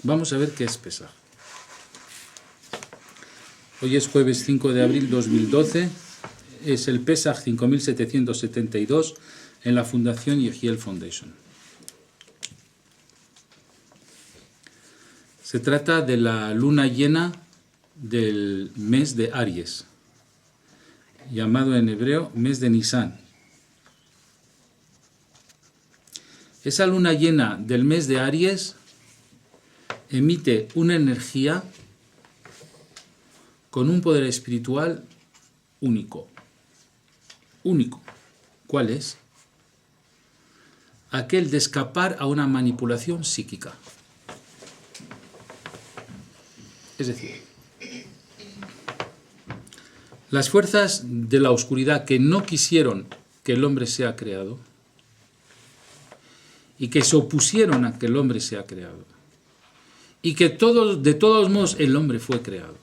Vamos a ver qué es Pesaj. Hoy es jueves 5 de abril 2012. Es el Pesaj 5772 en la Fundación Yehiel Foundation. Se trata de la luna llena del mes de Aries, llamado en hebreo mes de Nisan. Esa luna llena del mes de Aries emite una energía con un poder espiritual único. Único. ¿Cuál es? Aquel de escapar a una manipulación psíquica. Es decir, las fuerzas de la oscuridad que no quisieron que el hombre sea creado y que se opusieron a que el hombre sea creado y que de todos modos el hombre fue creado,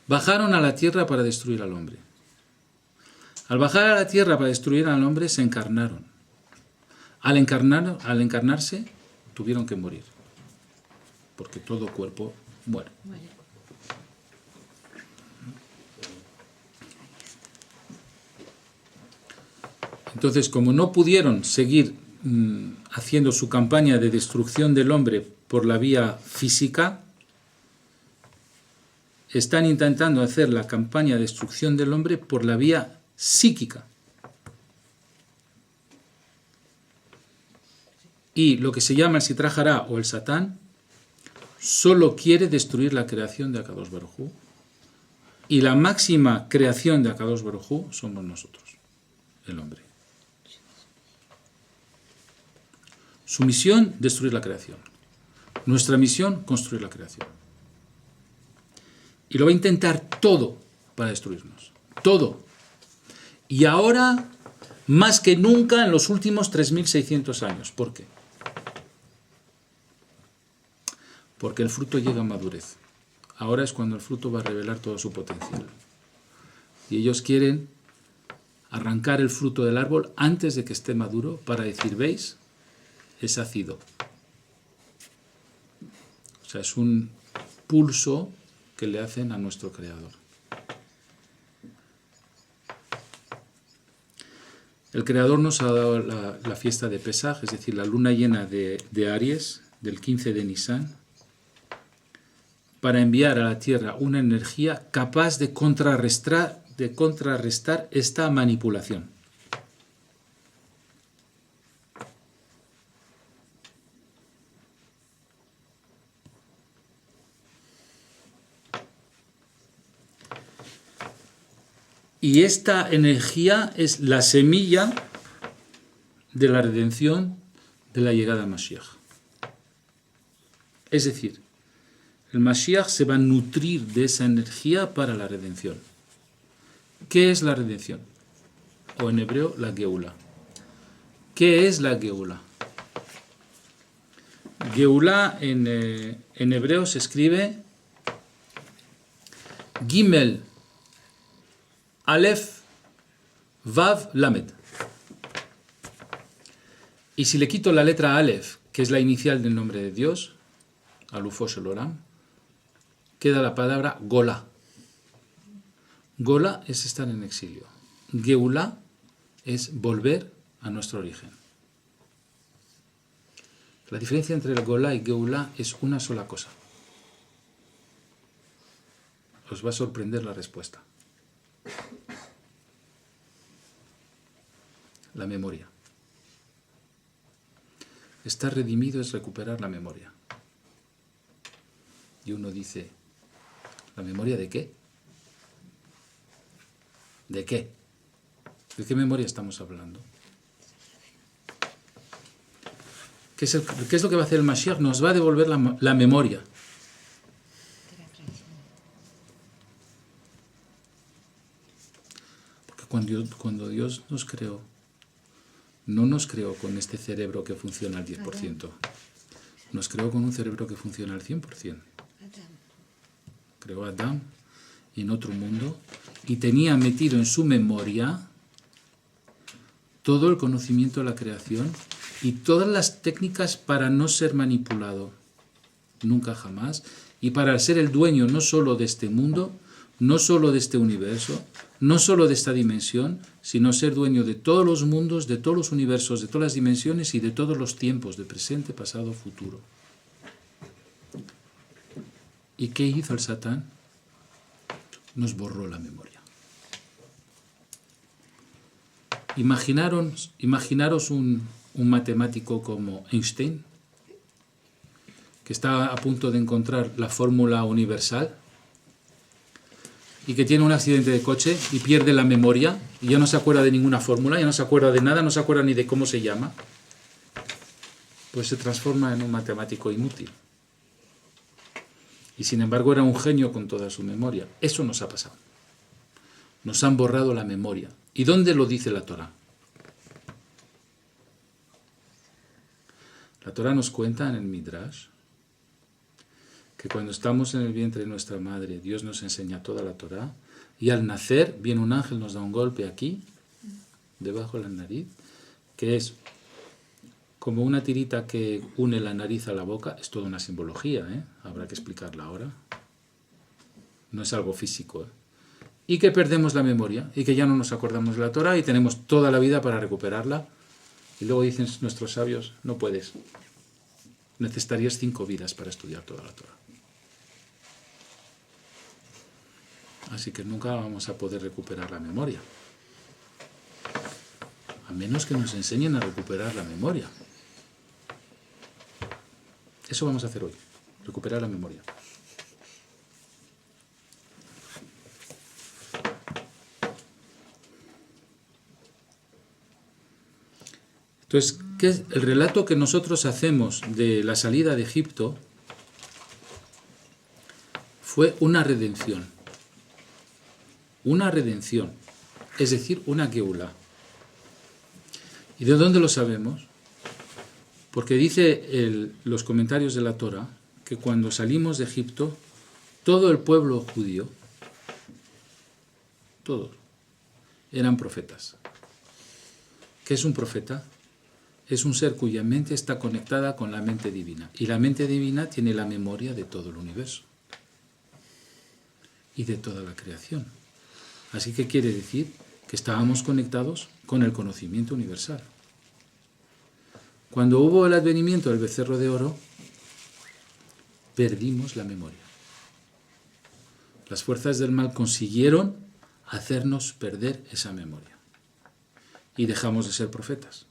bajaron a la tierra para destruir al hombre. Al bajar a la tierra para destruir al hombre se encarnaron. Al encarnarse tuvieron que morir, porque todo cuerpo muere. Entonces, como no pudieron seguir haciendo su campaña de destrucción del hombre por la vía física, están intentando hacer la campaña de destrucción del hombre por la vía psíquica. Y lo que se llama el Sitra Hará o el Satán solo quiere destruir la creación de Akadosh Baruj Hu, y la máxima creación de Akadosh Baruj Hu somos nosotros, el hombre. Su misión, destruir la creación. Nuestra misión, construir la creación. Y lo va a intentar todo para destruirnos. Todo. Y ahora, más que nunca en los últimos 3.600 años. ¿Por qué? Porque el fruto llega a madurez. Ahora es cuando el fruto va a revelar todo su potencial. Y ellos quieren arrancar el fruto del árbol antes de que esté maduro para decir, ¿veis? Es ácido. O sea, es un pulso que le hacen a nuestro Creador. El Creador nos ha dado la fiesta de Pesaj, es decir, la luna llena de Aries, del 15 de Nisan, para enviar a la tierra una energía capaz de contrarrestar esta manipulación. Y esta energía es la semilla de la redención de la llegada a Mashiach. Es decir, el Mashiach se va a nutrir de esa energía para la redención. ¿Qué es la redención? O en hebreo, la Geula. ¿Qué es la Geula? Geula en hebreo se escribe Gimel Aleph Vav Lamed. Y si le quito la letra Aleph, que es la inicial del nombre de Dios, Alufo Shel Olam, queda la palabra Gola. Gola es estar en exilio. Geula es volver a nuestro origen. La diferencia entre el Gola y Geula es una sola cosa. Os va a sorprender la respuesta. La memoria. Estar redimido es recuperar la memoria. Y uno dice, ¿la memoria de qué? ¿De qué? ¿De qué memoria estamos hablando? ¿Qué es lo que va a hacer el Mashiach? Nos va a devolver la memoria. Porque cuando Dios nos creó, no nos creó con este cerebro que funciona al 10%. Nos creó con un cerebro que funciona al 100%. Creó a Adán en otro mundo y tenía metido en su memoria todo el conocimiento de la creación y todas las técnicas para no ser manipulado, nunca jamás, y para ser el dueño no solo de este mundo, no solo de este universo, no solo de esta dimensión, sino ser dueño de todos los mundos, de todos los universos, de todas las dimensiones y de todos los tiempos, de presente, pasado, futuro. ¿Y qué hizo el Satán? Nos borró la memoria. Imaginaros un matemático como Einstein, que está a punto de encontrar la fórmula universal y que tiene un accidente de coche y pierde la memoria y ya no se acuerda de ninguna fórmula, ya no se acuerda de nada, no se acuerda ni de cómo se llama, pues se transforma en un matemático inútil. Y sin embargo era un genio con toda su memoria. Eso nos ha pasado. Nos han borrado la memoria. ¿Y dónde lo dice la Torá? La Torá nos cuenta en el Midrash que cuando estamos en el vientre de nuestra madre, Dios nos enseña toda la Torá, y al nacer viene un ángel, nos da un golpe aquí, debajo de la nariz, que es como una tirita que une la nariz a la boca. Es toda una simbología, habrá que explicarla ahora. No es algo físico. Y que perdemos la memoria, y que ya no nos acordamos de la Torá, y tenemos toda la vida para recuperarla. Y luego dicen nuestros sabios, no puedes. Necesitarías 5 vidas para estudiar toda la Torá. Así que nunca vamos a poder recuperar la memoria. A menos que nos enseñen a recuperar la memoria. Eso vamos a hacer hoy, recuperar la memoria. Entonces, ¿qué es el relato que nosotros hacemos de la salida de Egipto? Fue una redención. Una redención, es decir, una geulá. ¿Y de dónde lo sabemos? Porque dice los comentarios de la Torá que cuando salimos de Egipto, todo el pueblo judío, todos, eran profetas. ¿Qué es un profeta? Es un ser cuya mente está conectada con la mente divina. Y la mente divina tiene la memoria de todo el universo y de toda la creación. Así que quiere decir que estábamos conectados con el conocimiento universal. Cuando hubo el advenimiento del becerro de oro, perdimos la memoria. Las fuerzas del mal consiguieron hacernos perder esa memoria. Y dejamos de ser profetas.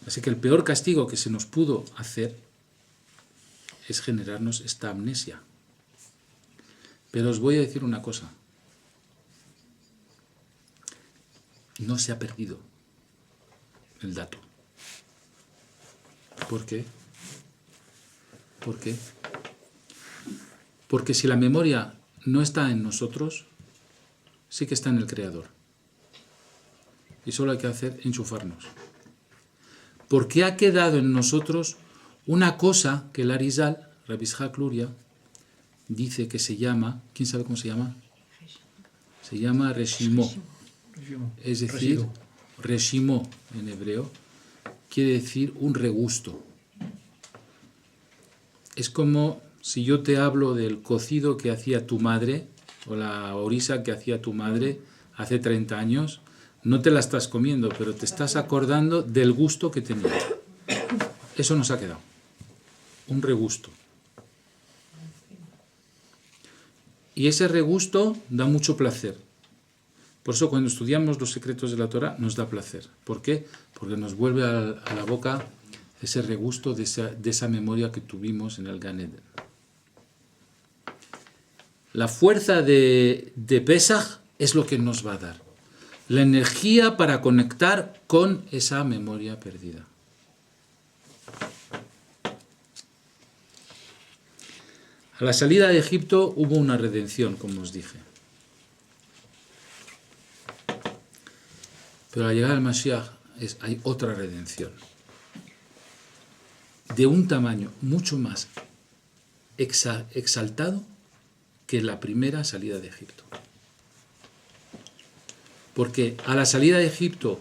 Así que el peor castigo que se nos pudo hacer es generarnos esta amnesia. Pero os voy a decir una cosa. No se ha perdido el dato. ¿Por qué? ¿Por qué? Porque si la memoria no está en nosotros, sí que está en el Creador. Y solo hay que hacer enchufarnos. Porque ha quedado en nosotros una cosa que el Arizal, Rabbi Ishaq Luria, dice que se llama, ¿quién sabe cómo se llama? Se llama Reshimó. Es decir, Reshimó en hebreo quiere decir un regusto. Es como si yo te hablo del cocido que hacía tu madre o la orisa que hacía tu madre hace 30 años. No te la estás comiendo, pero te estás acordando del gusto que tenía. Eso nos ha quedado. Un regusto. Y ese regusto da mucho placer. Por eso cuando estudiamos los secretos de la Torá nos da placer. ¿Por qué? Porque nos vuelve a la boca ese regusto de esa memoria que tuvimos en el Gan Eden. La fuerza de Pesaj es lo que nos va a dar. La energía para conectar con esa memoria perdida. A la salida de Egipto hubo una redención, como os dije. Pero al llegar al Mashiach hay otra redención. De un tamaño mucho más exaltado que la primera salida de Egipto. Porque a la salida de Egipto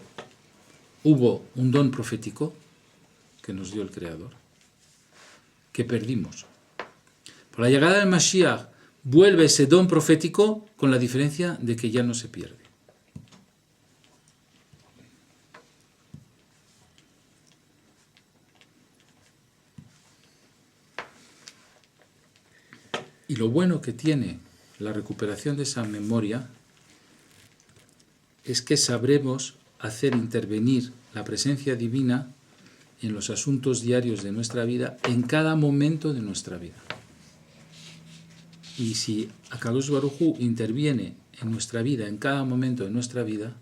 hubo un don profético que nos dio el Creador, que perdimos. Por la llegada del Mashiach vuelve ese don profético con la diferencia de que ya no se pierde. Y lo bueno que tiene la recuperación de esa memoria es que sabremos hacer intervenir la presencia divina en los asuntos diarios de nuestra vida, en cada momento de nuestra vida. Y si Akadosh Baruj Hu interviene en nuestra vida, en cada momento de nuestra vida,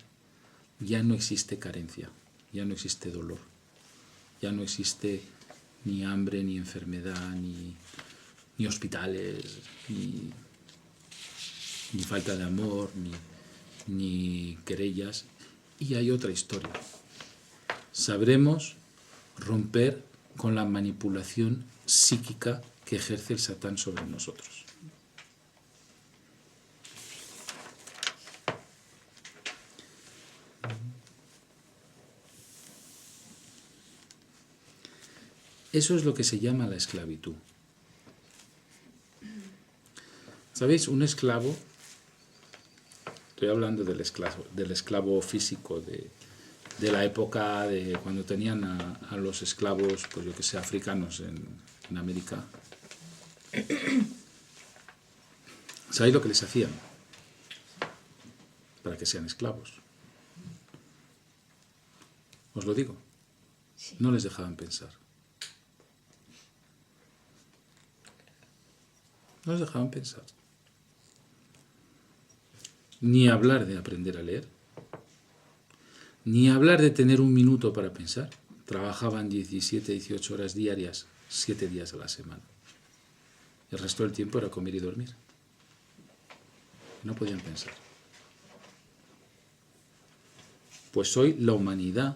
ya no existe carencia, ya no existe dolor, ya no existe ni hambre, ni enfermedad, ni hospitales, ni falta de amor, ni querellas. Y hay otra historia. Sabremos romper con la manipulación psíquica que ejerce el Satán sobre nosotros. Eso es lo que se llama la esclavitud. ¿Sabéis? Un esclavo, estoy hablando del esclavo físico de la época de cuando tenían a los esclavos, pues yo que sé, africanos en América. ¿Sabéis lo que les hacían? Para que sean esclavos. Os lo digo. No les dejaban pensar. No les dejaban pensar. Ni hablar de aprender a leer. Ni hablar de tener un minuto para pensar. Trabajaban 17, 18 horas diarias, 7 días a la semana. El resto del tiempo era comer y dormir. No podían pensar. Pues hoy la humanidad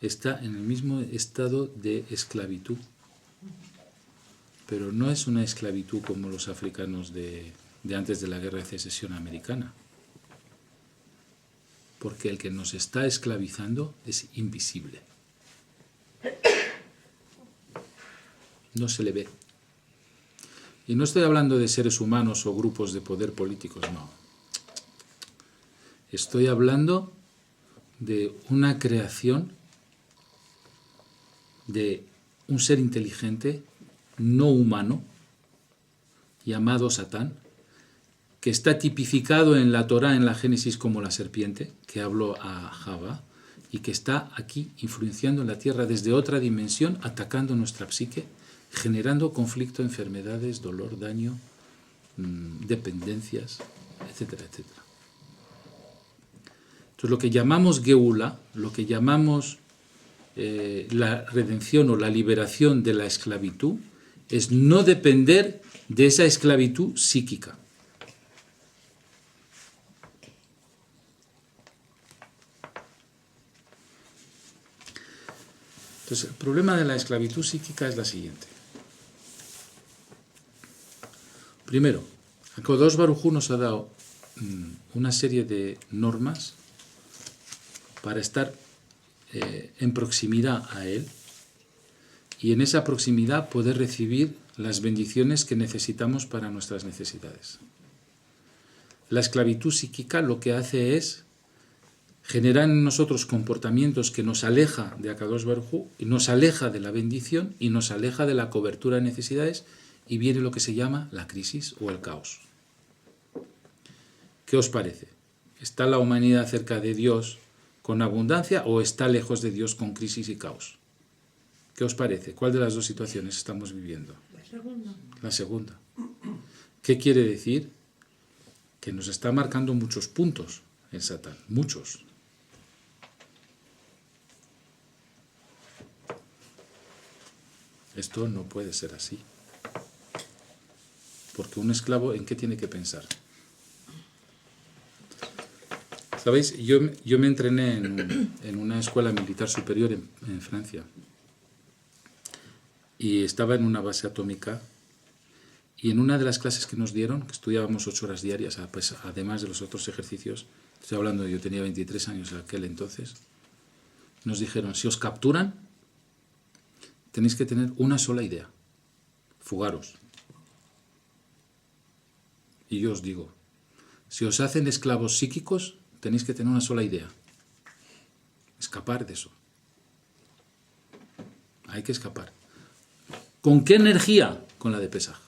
está en el mismo estado de esclavitud. Pero no es una esclavitud como los africanos de antes de la Guerra de Secesión Americana. Porque el que nos está esclavizando es invisible. No se le ve. Y no estoy hablando de seres humanos o grupos de poder políticos, no. Estoy hablando de una creación de un ser inteligente, no humano, llamado Satán, que está tipificado en la Torá, en la Génesis, como la serpiente, que habló a Java, y que está aquí influenciando en la tierra desde otra dimensión, atacando nuestra psique, generando conflicto, enfermedades, dolor, daño, dependencias, etcétera, etcétera. Entonces, lo que llamamos Geula, lo que llamamos la redención o la liberación de la esclavitud, es no depender de esa esclavitud psíquica. Entonces, el problema de la esclavitud psíquica es la siguiente. Primero, Akadosh Baruj Hu nos ha dado una serie de normas para estar en proximidad a Él y en esa proximidad poder recibir las bendiciones que necesitamos para nuestras necesidades. La esclavitud psíquica lo que hace es generar en nosotros comportamientos que nos aleja de Akadosh Baruj Hu y nos aleja de la bendición y nos aleja de la cobertura de necesidades, y viene lo que se llama la crisis o el caos. ¿Qué os parece? ¿Está la humanidad cerca de Dios con abundancia o está lejos de Dios con crisis y caos? ¿Qué os parece? ¿Cuál de las dos situaciones estamos viviendo? La segunda. La segunda. ¿Qué quiere decir? Que nos está marcando muchos puntos el Satán, muchos. Esto no puede ser así. Porque un esclavo, ¿en qué tiene que pensar? ¿Sabéis? Yo me entrené en una escuela militar superior en Francia. Y estaba en una base atómica. Y en una de las clases que nos dieron, que estudiábamos 8 horas diarias, pues, además de los otros ejercicios, estoy hablando, yo tenía 23 años en aquel entonces, nos dijeron, si os capturan, tenéis que tener una sola idea, fugaros. Y yo os digo, si os hacen esclavos psíquicos, tenéis que tener una sola idea, escapar de eso. Hay que escapar. ¿Con qué energía? Con la de Pesaj.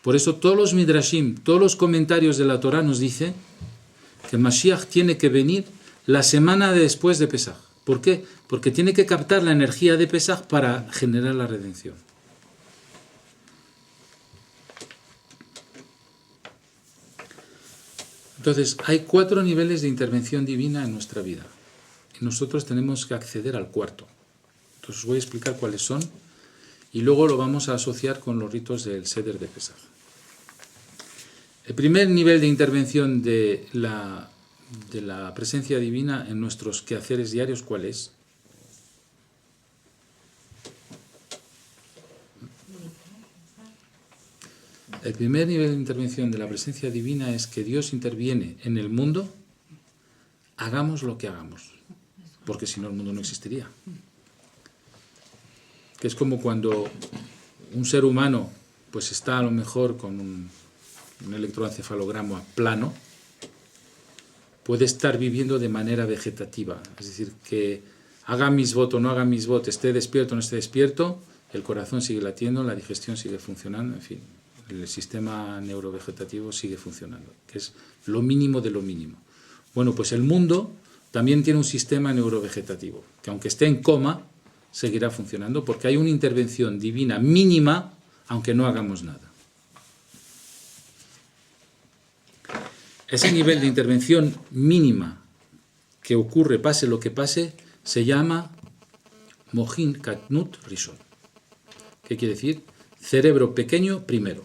Por eso todos los midrashim, todos los comentarios de la Torá nos dicen que el Mashiach tiene que venir la semana después de Pesaj. ¿Por qué? Porque tiene que captar la energía de Pesaj para generar la redención. Entonces, hay 4 niveles de intervención divina en nuestra vida. Y nosotros tenemos que acceder al 4. Entonces, os voy a explicar cuáles son y luego lo vamos a asociar con los ritos del Seder de Pesaj. El primer nivel de intervención de la presencia divina en nuestros quehaceres diarios, ¿cuál es? El primer nivel de intervención de la presencia divina es que Dios interviene en el mundo, hagamos lo que hagamos, porque si no el mundo no existiría. Que es como cuando un ser humano pues está a lo mejor con un electroencefalograma plano, puede estar viviendo de manera vegetativa, es decir, que haga misbot o no haga misbot, esté despierto o no esté despierto, el corazón sigue latiendo, la digestión sigue funcionando, en fin, el sistema neurovegetativo sigue funcionando, que es lo mínimo de lo mínimo. Bueno, pues el mundo también tiene un sistema neurovegetativo, que aunque esté en coma, seguirá funcionando, porque hay una intervención divina mínima, aunque no hagamos nada. Ese nivel de intervención mínima que ocurre, pase lo que pase, se llama Mohin Katnut Rishon. ¿Qué quiere decir? Cerebro pequeño primero.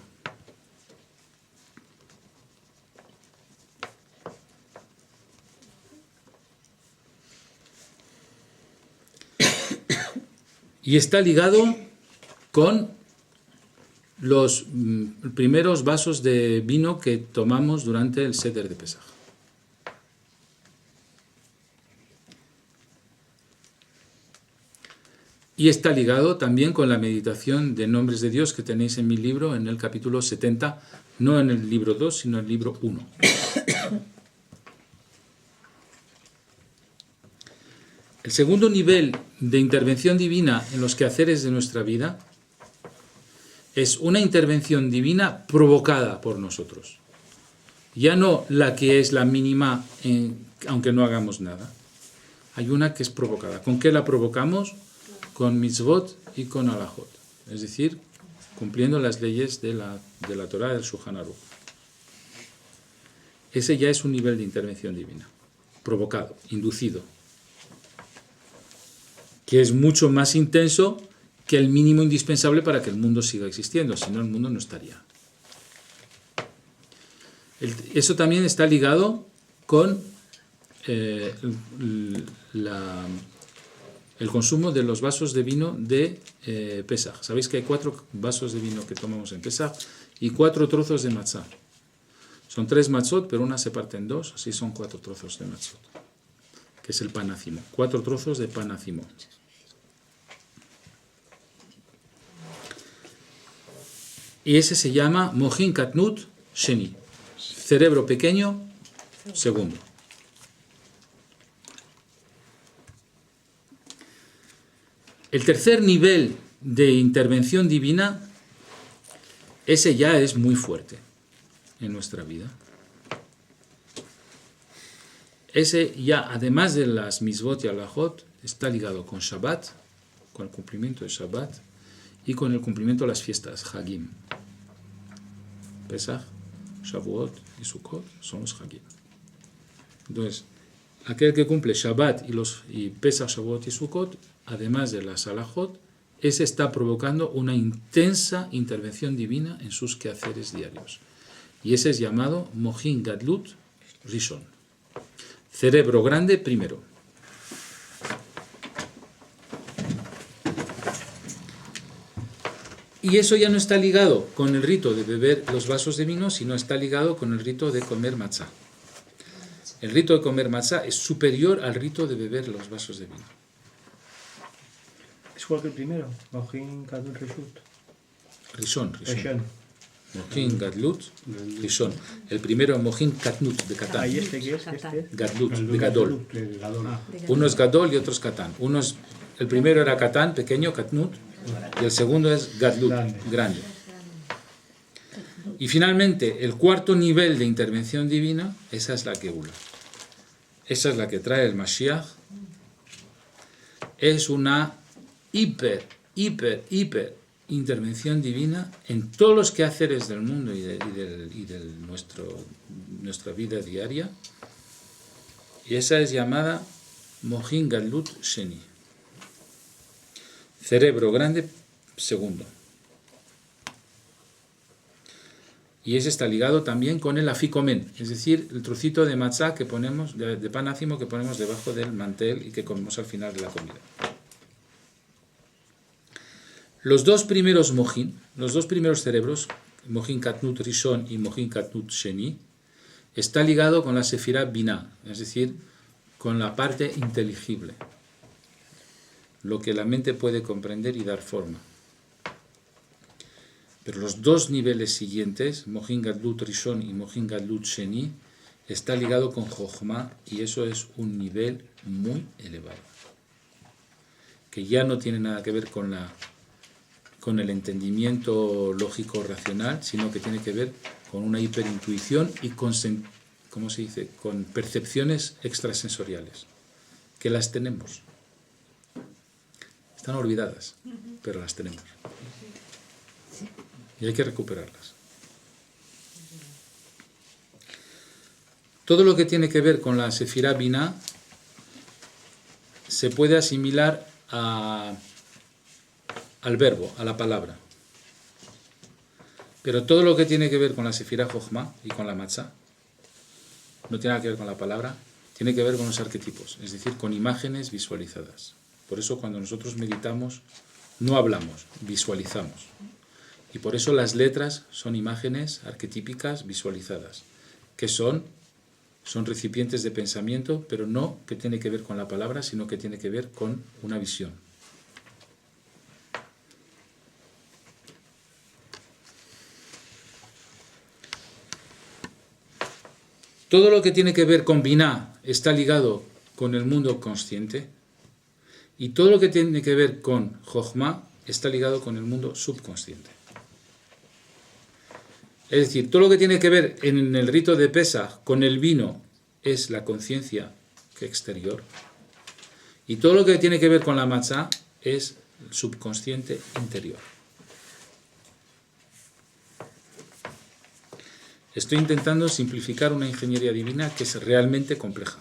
Y está ligado con los primeros vasos de vino que tomamos durante el Seder de Pesaj. Y está ligado también con la meditación de nombres de Dios que tenéis en mi libro, en el capítulo 70, no en el libro 2, sino en el libro 1. El segundo nivel de intervención divina en los quehaceres de nuestra vida es una intervención divina provocada por nosotros. Ya no la que es la mínima, aunque no hagamos nada. Hay una que es provocada. ¿Con qué la provocamos? Con mitzvot y con alajot. Es decir, cumpliendo las leyes de la Torá del Shulchan Aruch. Ese ya es un nivel de intervención divina. Provocado, inducido. Que es mucho más intenso que el mínimo indispensable para que el mundo siga existiendo, si no el mundo no estaría. Eso también está ligado con el consumo de los vasos de vino de Pesaj. Sabéis que hay 4 vasos de vino que tomamos en Pesaj y 4 trozos de matzá. Son 3 matzot, pero una se parte en 2, así son 4 trozos de matzot, que es el panácimo. 4 trozos de panácimo. Y ese se llama Mohin Katnut Sheni. Cerebro pequeño, segundo. El tercer nivel de intervención divina, ese ya es muy fuerte en nuestra vida. Ese ya, además de las misbot y alajot, está ligado con Shabbat, con el cumplimiento de Shabbat, y con el cumplimiento de las fiestas, Hagim. Pesach, Shavuot y Sukkot son los Hagim. Entonces, aquel que cumple Shabbat y Pesach, Shavuot y Sukkot, además de las alajot, ese está provocando una intensa intervención divina en sus quehaceres diarios. Y ese es llamado Mohin Gadlut Rishon. Cerebro grande primero. Y eso ya no está ligado con el rito de beber los vasos de vino, sino está ligado con el rito de comer matzá. El rito de comer matzá es superior al rito de beber los vasos de vino. Es igual que el primero, Mohin Gadlut Rishut. Rishon. Rishon. Mohin Gadlut Rishon. El primero es Mohin Katnut de Katán. ¿Ahí este qué es? Este. Gadlut de Gadol. Ah, Uno es Gadol y otro es Katán. El primero era Katán, pequeño, Katnut, y el segundo es Gadlut, grande. Y finalmente, el cuarto nivel de intervención divina, esa es la Geula. Esa es la que trae el Mashiach. Es una hiper intervención divina en todos los quehaceres del mundo y de nuestra vida diaria. Y esa es llamada Mohin Gadlut Sheni. Cerebro grande, segundo. Y ese está ligado también con el afikomen, es decir, el trocito de matzá que ponemos, de pan ácimo que ponemos debajo del mantel y que comemos al final de la comida. Los dos primeros mohin, los dos primeros cerebros, Mohin Katnut Rishon y Mohin Katnut Sheni, está ligado con la Sefirá Binah, es decir, con la parte inteligible, lo que la mente puede comprender y dar forma. Pero los dos niveles siguientes, Mohin Gadlut Rishon y Mohin Gadlut Sheni, está ligado con Jochma, y eso es un nivel muy elevado, que ya no tiene nada que ver con el entendimiento lógico racional, sino que tiene que ver con una hiperintuición y con, ¿cómo se dice?, con percepciones extrasensoriales, que las tenemos. Están olvidadas, pero las tenemos. Y hay que recuperarlas. Todo lo que tiene que ver con la Sefirá Binah se puede asimilar al verbo, a la palabra. Pero todo lo que tiene que ver con la Sefirá Jochma y con la Matzah no tiene nada que ver con la palabra, tiene que ver con los arquetipos, es decir, con imágenes visualizadas. Por eso cuando nosotros meditamos no hablamos, visualizamos. Y por eso las letras son imágenes arquetípicas visualizadas, que son recipientes de pensamiento, pero no que tiene que ver con la palabra, sino que tiene que ver con una visión. Todo lo que tiene que ver con Binah está ligado con el mundo consciente, y todo lo que tiene que ver con Jochma está ligado con el mundo subconsciente. Es decir, todo lo que tiene que ver en el rito de Pesaj con el vino es la conciencia exterior, y todo lo que tiene que ver con la matzá es el subconsciente interior. Estoy intentando simplificar una ingeniería divina que es realmente compleja.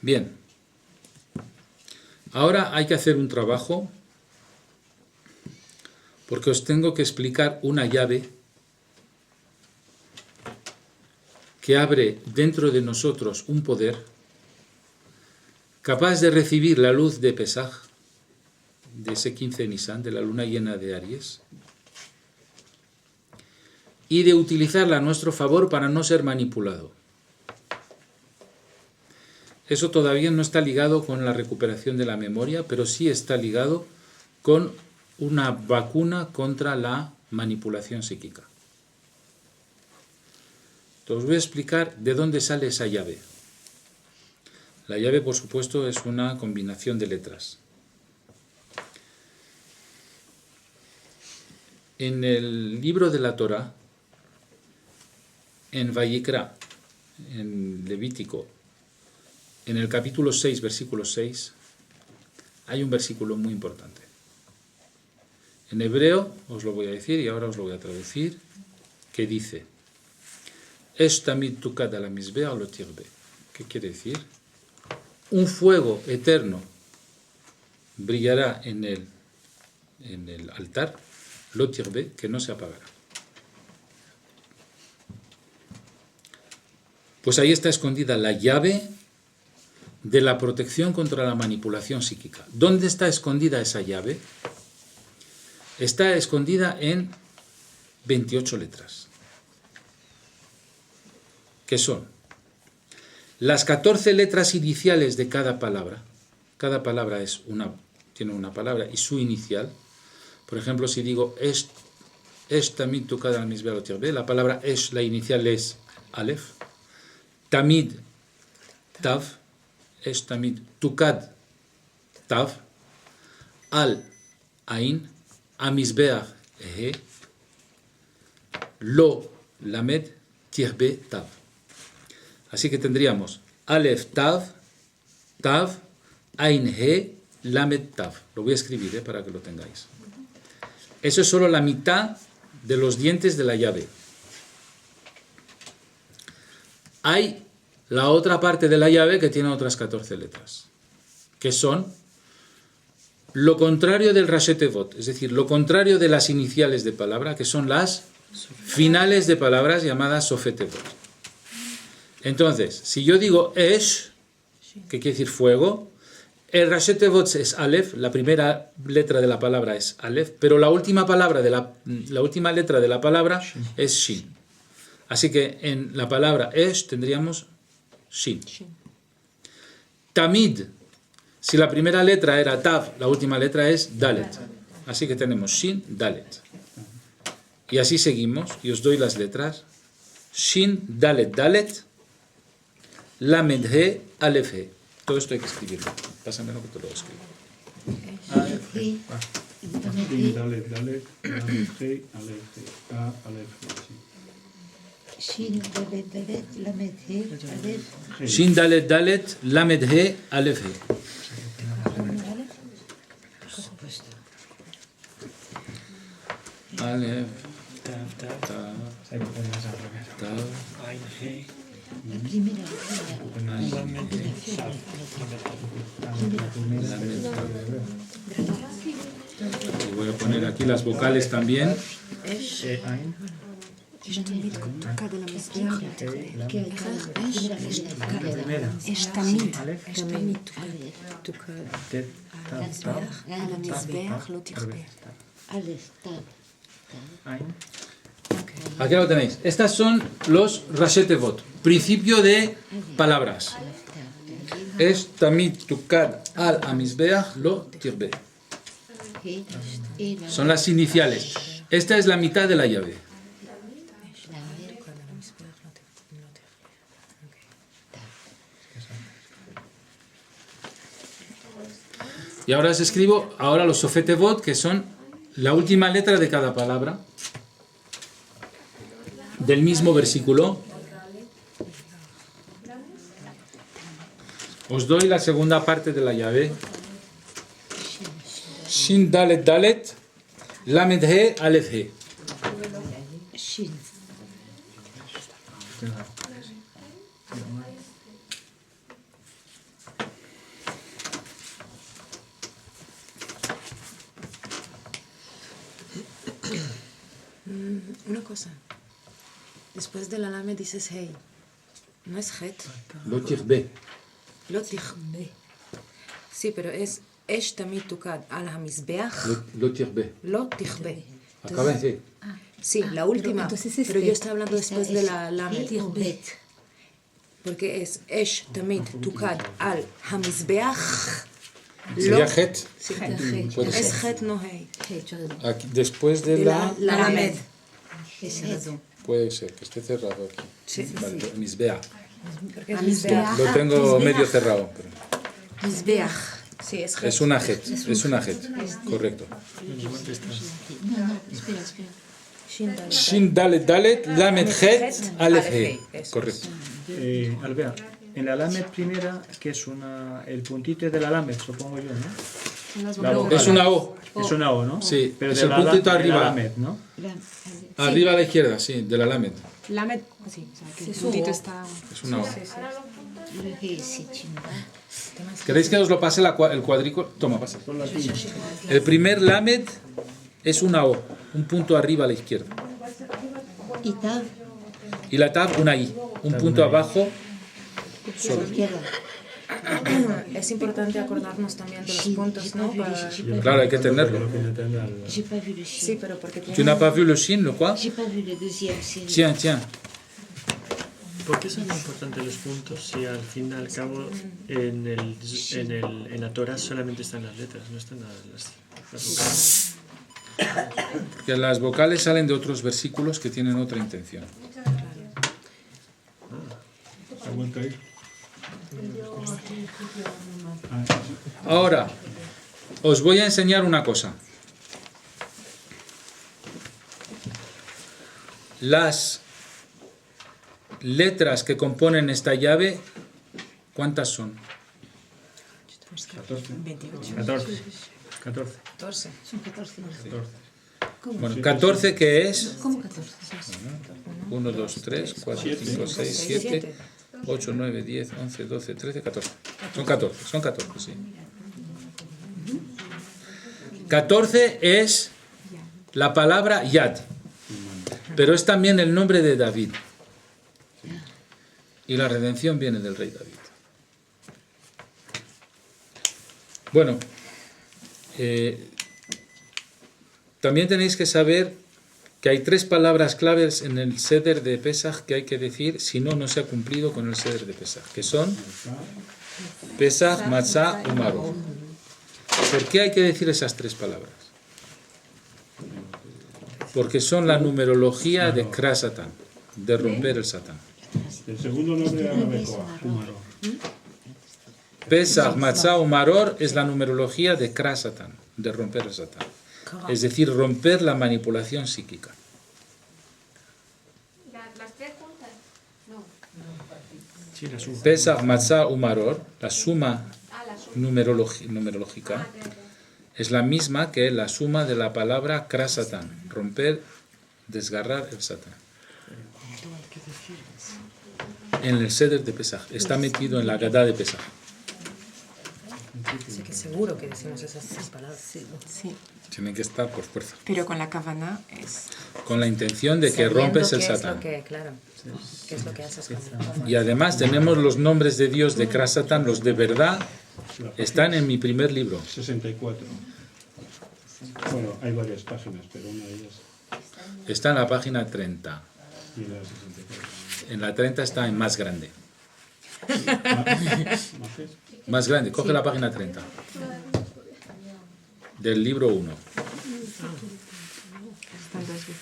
Bien, ahora hay que hacer un trabajo porque os tengo que explicar una llave que abre dentro de nosotros un poder capaz de recibir la luz de Pesaj, de ese 15 de Nisan, de la luna llena de Aries, y de utilizarla a nuestro favor para no ser manipulado. Eso todavía no está ligado con la recuperación de la memoria, pero sí está ligado con una vacuna contra la manipulación psíquica. Entonces os voy a explicar de dónde sale esa llave. La llave, por supuesto, es una combinación de letras. En el libro de la Torá, en Vayikra, en Levítico, en el capítulo 6, versículo 6, hay un versículo muy importante. En hebreo os lo voy a decir y ahora os lo voy a traducir, que dice: Esh tamid tukad ala mizbeach lo tirbe. ¿Qué quiere decir? Un fuego eterno brillará en el altar, lo tirbe, que no se apagará. Pues ahí está escondida la llave de la protección contra la manipulación psíquica. ¿Dónde está escondida esa llave? Está escondida en 28 letras. ¿Qué son? Las 14 letras iniciales de cada palabra. Cada palabra tiene una palabra y su inicial. Por ejemplo, si digo Esh tamid tukad al misbeach lo tirbe, la palabra Esh, la inicial es Aleph. Tamid, Tav. Esh tamid tukad, Tav. Al, Ain. Amizbeach, He. Lo, Lamed, Tirbe, Tav. Así que tendríamos Aleph, Tav, Tav, Ain, He, Lamed, Tav. Lo voy a escribir para que lo tengáis. Eso es solo la mitad de los dientes de la llave. Hay la otra parte de la llave que tiene otras 14 letras, que son lo contrario del Rashi Tevot, es decir, lo contrario de las iniciales de palabra, que son las finales de palabras llamadas Sofet Tevot. Entonces, si yo digo Esh, que quiere decir fuego, el Rashi Tevot es Aleph, la primera letra de la palabra es Aleph, pero la última última letra de la palabra es Shin. Así que en la palabra Esh tendríamos Shin. Tamid, si la primera letra era Tav, la última letra es Dalet. Así que tenemos Shin, Dalet. Y así seguimos, y os doy las letras. Shin, Dalet, Dalet, Lamed, He, Aleph, He. Todo esto hay que escribirlo. Pásamelo que te lo escribo. Dalet, Dalet, Lamed, He, Aleph, He. A, Aleph, He. Shin, Dalet, Dalet, Lamed, He, Aleph. Shin, Dalet, Dalet, Lamed, He, Aleph, He. Aleph, Tav, Tav, ahí me pones al revés. Tav, Ain, He, La primera. Lamed, Tav. Y voy a poner aquí las vocales también. Ain, תמיד תוקד על המזבח. primera. יש תמיד, Aleph, תמיד תוקד Tet, Tav, Tav. על המזבח, לא תכבה. Aleph, Tav. Ain, Aquí lo tenéis. Estas son los Rashi Tevot, principio de palabras. Es tamid tukad al amizbeach lo tirbe. Son las iniciales. Esta es la mitad de la llave. Y ahora os escribo los Sofet Tevot, que son la última letra de cada palabra del mismo versículo. Os doy la segunda parte de la llave. Shin, Dalet, Dalet, Lamed, He, Aleph, He. Shin. Una cosa. Después de la lame dices hey. No es het. Lo tirbe. לא תכבה. Sí, pero es אש תמיד תוקד על המזבח. Lo tirbe. לא תכבה. Acaba en C. Sí, la última. entonces Pero este- yo estoy hablando después de la lame. He o Bet. Porque es אש תמיד תוקד על המזבח. Sería Het. Sí, Puede es ser. het no hey. Aquí, después de la... La lamed. Es Het. Puede ser que esté cerrado aquí. Sí. Vale, Mizbeach. המזבח. Lo tengo medio cerrado. Pero מזבח. Sí, es het. es una Het. Es una Het. Correcto. Espera, espera. Shin, Dalet, Dalet, Lamed, Het, Aleph, He. Correcto. Albert, en la Lamed primera, que es el puntito de la Lamed, supongo yo, ¿no? La vocal. Es una O. Es una O, ¿no? Sí, pero es de el la puntito de la arriba. Lamed, ¿no? Arriba a la izquierda, sí, de la Lamed. Lamed. Sí, o sea, que el puntito está... Es una O. He, si, chimba. ¿Queréis que os lo pase el cuadrículo? Toma, pasa. El primer Lamed es una O, un punto arriba a la izquierda. Y Tav, Y la Tav, una I, un punto abajo a la izquierda. es importante acordarnos también de los puntos, ¿no? Para... Claro, hay que tenerlo. J'ai pas vu le chien. Sí, pero porque Tu n'as pas vu le shin, le quoi? J'ai pas vu le deuxième signe. Tiens, tiens. ¿Por qué son importantes los puntos si al fin y al cabo en la Torah solamente están las letras, no están las vocales? Porque las vocales salen de otros versículos que tienen otra intención. ¿Ha vuelto a ir? Ahora, os voy a enseñar una cosa. Las letras que componen esta llave, ¿cuántas son? 28. 14. 14. 14. Son 14. 14. Bueno, 14 que es ¿Cómo 14? 1, 2, 3, 4, 5, 6, 7, 8, 9, 10, 11, 12, 13, 14. Son 14, sí. 14 es la palabra Yad, pero es también el nombre de David. Y la redención viene del rey David. Bueno, también tenéis que saber que hay 3 palabras claves en el Seder de Pesaj que hay que decir, si no, no se ha cumplido con el Seder de Pesaj, que son Pesaj, Matzah y Maror. ¿Por qué hay que decir esas 3 palabras? Porque son la numerología de Krasatán, de romper el Satán. El segundo nombre era Becoa, Maror. Pesach, Matzah o Maror es la numerología de Krasatán, de romper el Satán. Es decir, romper la manipulación psíquica. ¿Las 3 juntas? No. Sí, la suma. Pesach, Matzah o Maror, la suma La suma. numerológica, es la misma que la suma de la palabra Krasatán, romper, desgarrar el Satán. En el Seder de Pesaj, está metido en la Gadá de Pesaj. Así que seguro que decimos esas 3 palabras. Sí, Tienen que estar por fuerza. pero con la kavana es... Con la intención de que Sabiendo rompes el qué es lo Satán. que, claro, qué es lo que haces con el Y además tenemos los nombres de Dios de Krasatán, los de verdad, están en mi primer libro. 64. Bueno, hay varias páginas, pero una de ellas Está en la página 30. y la 64. En la 30 está en más grande. ¿Majes? Más grande, coge la página 30. Del libro 1. Están 2 veces.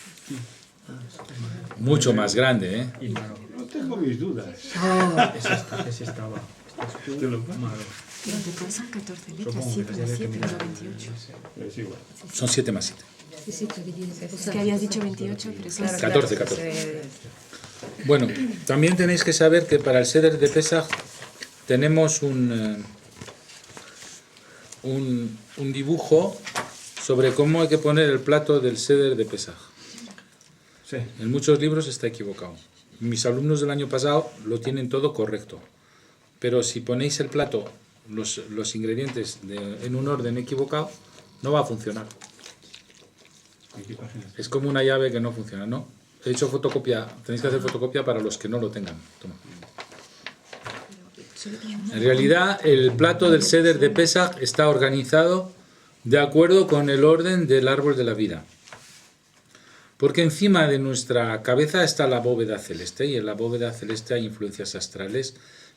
Mucho más grande, ¿eh? Y Maror. No tengo mis dudas. Ese estaba. Te lo paso. Maror. Pero en total son 14 letras, Supongo 7 que más tendría que 7 mirar. no 28. Es igual. Son 7 más 7. Es que habías dicho 28, pero es Claro, 14, claro, 14. Bueno, también tenéis que saber que para el Seder de Pesaj tenemos un dibujo sobre cómo hay que poner el plato del Seder de Pesaj. Sí. En muchos libros está equivocado. Mis alumnos del año pasado lo tienen todo correcto. Pero si ponéis el plato, los ingredientes en un orden equivocado, no va a funcionar. ¿En qué página? Es como una llave que no funciona, ¿no? He hecho fotocopia, tenéis que hacer fotocopia para los que no lo tengan. Toma. En realidad, el plato del Seder de Pesaj está organizado de acuerdo con el orden del árbol de la vida. Porque encima de nuestra cabeza está la bóveda celeste, y en la bóveda celeste hay influencias astrales.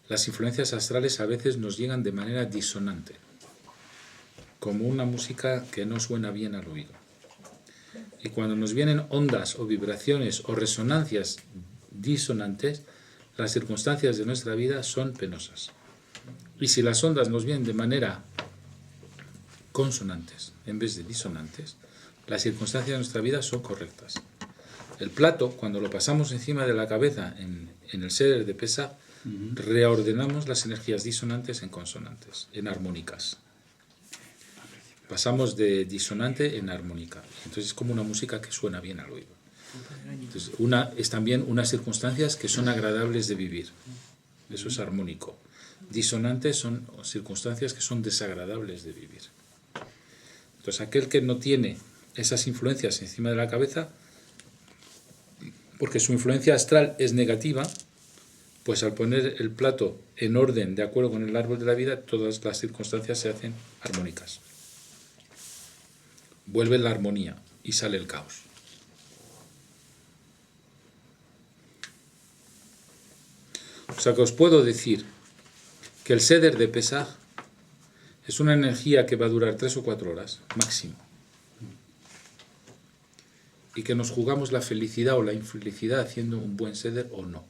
Las influencias astrales a veces nos llegan de manera disonante, como una música que no suena bien al oído. Y cuando nos vienen ondas o vibraciones o resonancias disonantes, las circunstancias de nuestra vida son penosas. Y si las ondas nos vienen de manera consonantes en vez de disonantes, las circunstancias de nuestra vida son correctas. El plato, cuando lo pasamos encima de la cabeza en el Seder de Pesaj, reordenamos las energías disonantes en consonantes, en armónicas. Pasamos de disonante en armónica. Entonces es como una música que suena bien al oído. Entonces, es también unas circunstancias que son agradables de vivir. Eso es armónico. Disonantes son circunstancias que son desagradables de vivir. Entonces aquel que no tiene esas influencias encima de la cabeza, porque su influencia astral es negativa, Pues al poner el plato en orden de acuerdo con el árbol de la vida, todas las circunstancias se hacen armónicas. Vuelve la armonía y sale el caos. O sea que os puedo decir que el Seder de Pesaj es una energía que va a durar 3 o 4 horas, máximo. Y que nos jugamos la felicidad o la infelicidad haciendo un buen Seder o no.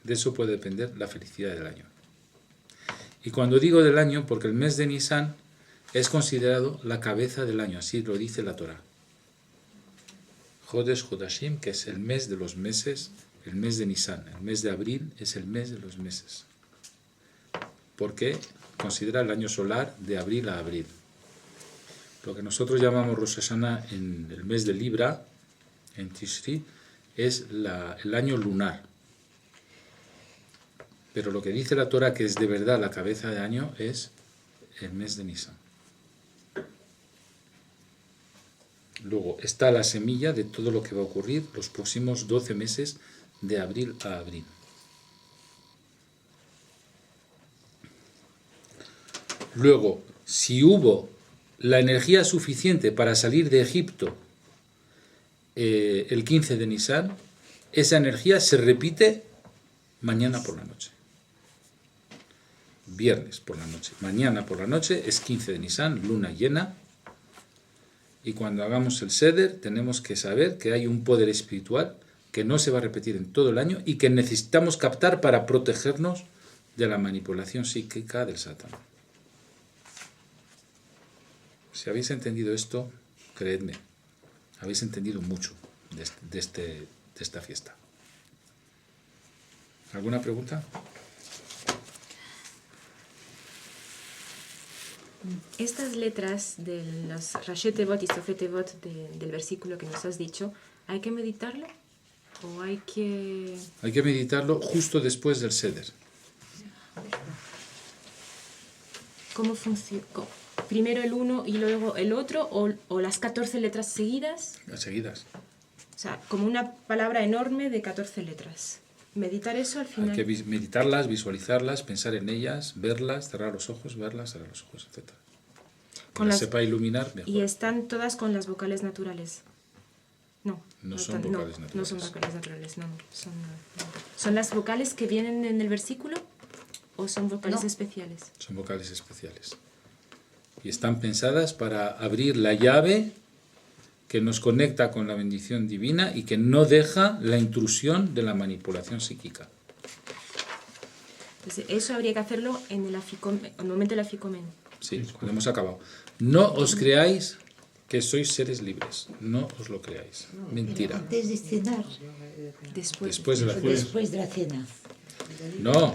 De eso puede depender la felicidad del año. Y cuando digo del año, porque el mes de Nisan es considerado la cabeza del año, así lo dice la Torá. Jodesh Hodashim, que es el mes de los meses, el mes de Nisan, el mes de abril es el mes de los meses. Porque considera el año solar de abril a abril. Lo que nosotros llamamos Rosh Hashanah en el mes de Libra, en Tishri, es el año lunar. Pero lo que dice la Torah, que es de verdad la cabeza de año, es el mes de Nisan. Luego está la semilla de todo lo que va a ocurrir los próximos 12 meses de abril a abril. Luego, si hubo la energía suficiente para salir de Egipto el 15 de Nisan, esa energía se repite mañana por la noche. Viernes por la noche. Mañana por la noche es 15 de Nisan, luna llena. Y cuando hagamos el Seder tenemos que saber que hay un poder espiritual que no se va a repetir en todo el año y que necesitamos captar para protegernos de la manipulación psíquica del Satán. Si habéis entendido esto, creedme, habéis entendido mucho de esta fiesta. ¿Alguna pregunta? Estas letras de los Rashi Tevot y Sofet Tevot del versículo que nos has dicho, ¿hay que meditarlo? ¿O hay que...? Hay que meditarlo justo después del Seder. ¿Cómo funciona? ¿Primero el uno y luego el otro? ¿O las 14 letras seguidas? Las seguidas. O sea, como una palabra enorme de 14 letras. Meditar eso al final. Hay que meditarlas, visualizarlas, pensar en ellas, verlas, cerrar los ojos, verlas, cerrar los ojos, etc. Que las sepa iluminar, mejor. Y están todas con las vocales naturales. No. No son vocales naturales. No son vocales naturales, no. ¿Son las vocales que vienen en el versículo o son vocales especiales? Son vocales especiales. Y están pensadas para abrir la llave que nos conecta con la bendición divina y que no deja la intrusión de la manipulación psíquica. Entonces, eso habría que hacerlo en el momento del aficomen. Sí, cuando hemos acabado. No os creáis que sois seres libres. No os lo creáis. Mentira. Antes de cenar. Después de la cena. Después de la cena. No,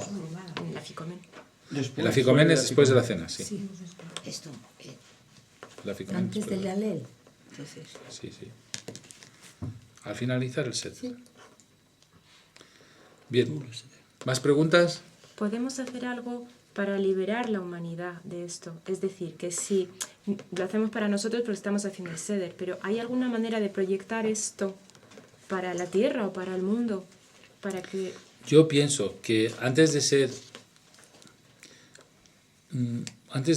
En el aficomen. el aficomen es después de la cena, sí. Esto. El aficomen Antes después del de la- alel. Entonces. Sí, sí. Al finalizar el set. Bien. ¿Más preguntas? ¿Podemos hacer algo para liberar la humanidad de esto? Es decir, que si lo hacemos para nosotros porque estamos haciendo el Seder, pero ¿hay alguna manera de proyectar esto para la Tierra o para el mundo? Para que... Yo pienso que antes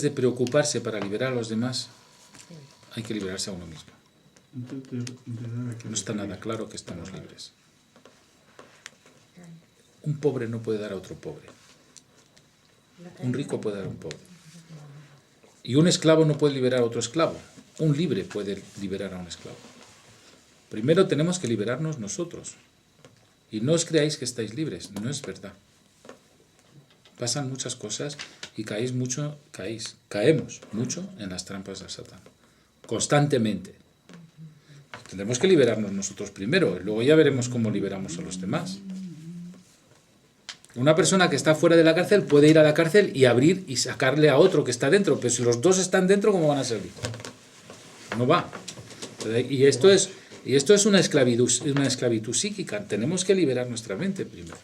de preocuparse para liberar a los demás, hay que liberarse a uno mismo. No está nada claro que estamos libres. Un pobre no puede dar a otro pobre. Un rico puede dar a un pobre. Y un esclavo no puede liberar a otro esclavo. Un libre puede liberar a un esclavo. Primero tenemos que liberarnos nosotros. Y no os creáis que estáis libres. No es verdad. Pasan muchas cosas y caemos mucho en las trampas del Satán. Constantemente. Tendremos que liberarnos nosotros primero. Y luego ya veremos cómo liberamos a los demás. Una persona que está fuera de la cárcel puede ir a la cárcel y abrir y sacarle a otro que está dentro. Pero si los dos están dentro, ¿cómo van a servir? No va. Y esto es una esclavitud psíquica. Tenemos que liberar nuestra mente primero.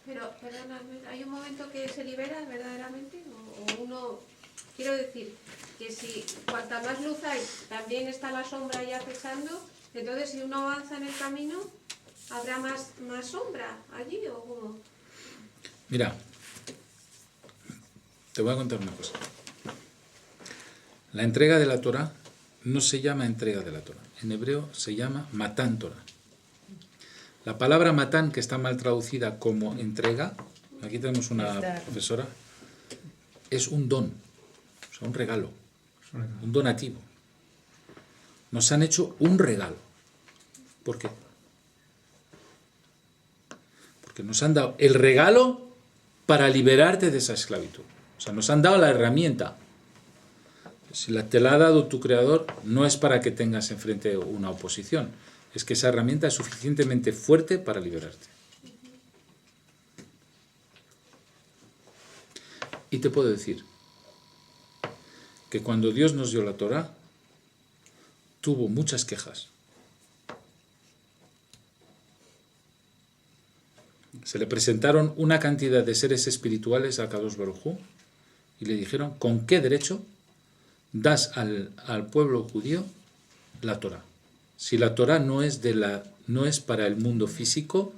Pero, perdona, ¿hay un momento que se libera verdaderamente? ¿O uno, quiero decir, que si cuanta más luz hay, también está la sombra ya acechando Entonces, si uno avanza en el camino, ¿habrá más sombra allí o cómo? Mira, te voy a contar una cosa. La entrega de la Torá no se llama entrega de la Torá. En hebreo se llama Matán Torá. La palabra matán, que está mal traducida como entrega, aquí tenemos una profesora, es un don, o sea, un regalo, un donativo. Nos han hecho un regalo. ¿Por qué? Porque nos han dado el regalo para liberarte de esa esclavitud. O sea, nos han dado la herramienta. Si te la ha dado tu creador, no es para que tengas enfrente una oposición. Es que esa herramienta es suficientemente fuerte para liberarte. Y te puedo decir que cuando Dios nos dio la Torá, tuvo muchas quejas. Se le presentaron una cantidad de seres espirituales a Kadosh Baruj Hu y le dijeron, ¿con qué derecho das al pueblo judío la Torá? Si la Torá no es para el mundo físico,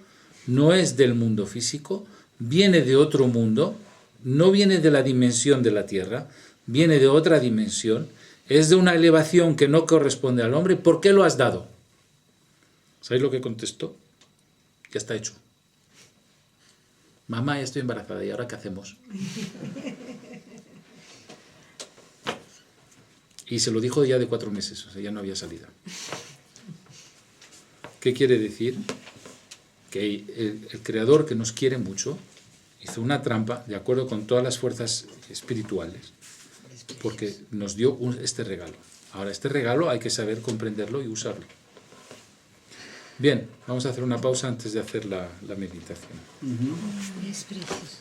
no es del mundo físico, viene de otro mundo, no viene de la dimensión de la tierra, viene de otra dimensión, es de una elevación que no corresponde al hombre, ¿por qué lo has dado? ¿Sabéis lo que contestó? Ya está hecho. Mamá, ya estoy embarazada, ¿y ahora qué hacemos? Y se lo dijo ya de 4 meses, o sea, ya no había salida. ¿Qué quiere decir? Que el Creador, que nos quiere mucho, hizo una trampa de acuerdo con todas las fuerzas espirituales, porque nos dio este regalo. Ahora, este regalo hay que saber comprenderlo y usarlo. Bien, vamos a hacer una pausa antes de hacer la meditación. Es precioso.